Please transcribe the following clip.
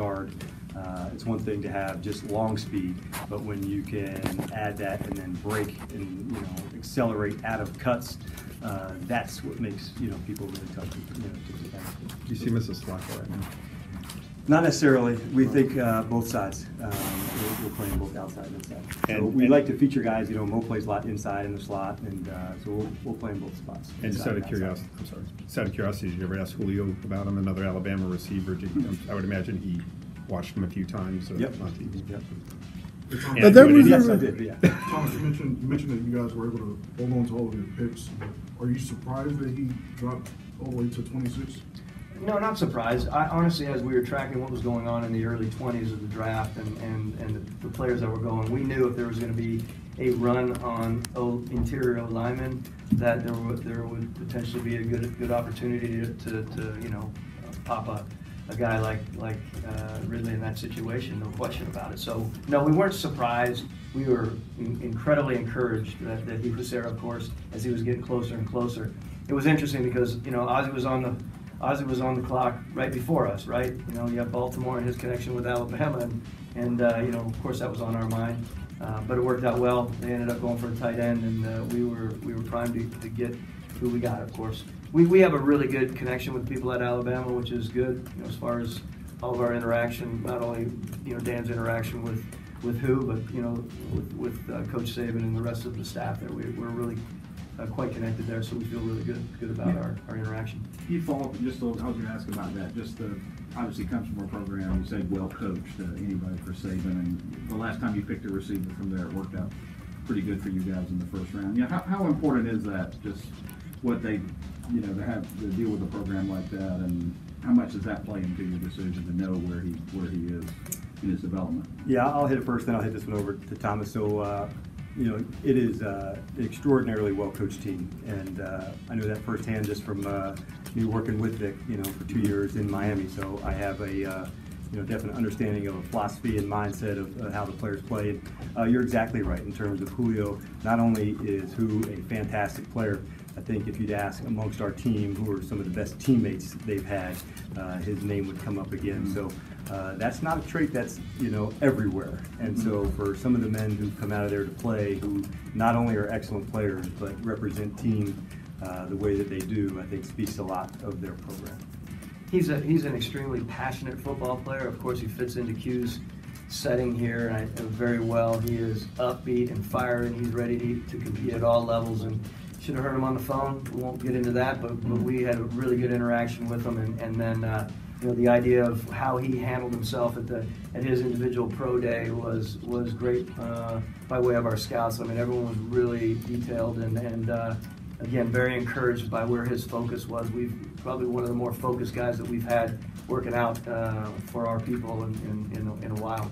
yard. It's one thing to have just long speed, but when you can add that and then break and accelerate out of cuts, that's what makes people really tough to defend. Do you see him as a slacker right now? Not necessarily. We think both sides. We're playing both outside and inside. So we like to feature guys. Mo plays a lot inside in the slot, and so we'll play in both spots. And just out of curiosity, did you ever ask Julio about him, another Alabama receiver? I would imagine he watched him a few times on TV. Yep. Yes, I did. Yeah. Thomas, you mentioned that you guys were able to hold on to all of your picks. Are you surprised that he dropped all the way to 26? No, not surprised. Honestly, as we were tracking what was going on in the early 20s of the draft and the players that were going, we knew if there was going to be a run on interior linemen, that there would potentially be a good opportunity to pop a guy like Ridley in that situation, no question about it. So no, we weren't surprised. We were incredibly encouraged that he was there, of course, as he was getting closer and closer. It was interesting because Ozzie was on the clock right before us, right? You have Baltimore and his connection with Alabama, and of course that was on our mind. But it worked out well. They ended up going for a tight end, and we were primed to get who we got, of course. We have a really good connection with people at Alabama, which is good, as far as all of our interaction, not only Dan's interaction with who, but with Coach Saban and the rest of the staff there. We're really quite connected there, so we feel really good about our interaction. You follow up just I was going to ask about that. Just obviously comes from a program, you said well coached, anybody for Saban, and the last time you picked a receiver from there, it worked out pretty good for you guys in the first round. Yeah, how important is that? Just what they, to have to deal with a program like that, and how much does that play into your decision to know where he is in his development? Yeah, I'll hit it first, then I'll hit this one over to Thomas. So. It is an extraordinarily well-coached team, and I know that firsthand just from me working with Vic, for 2 years in Miami. So I have a definite understanding of a philosophy and mindset of how the players play. You're exactly right in terms of Julio. Not only is who a fantastic player, I think if you'd ask amongst our team who are some of the best teammates they've had, his name would come up again. So that's not a trait that's everywhere. And so for some of the men who come out of there to play, who not only are excellent players but represent team the way that they do, I think speaks a lot of their program. He's an extremely passionate football player. Of course, he fits into Q's setting here very well. He is upbeat and firing. He's ready to compete at all levels. And should have heard him on the phone. We won't get into that, but we had a really good interaction with him. And then the idea of how he handled himself at his individual pro day was great by way of our scouts. I mean, everyone was really detailed and again, very encouraged by where his focus was. We've probably one of the more focused guys that we've had working out for our people in a while.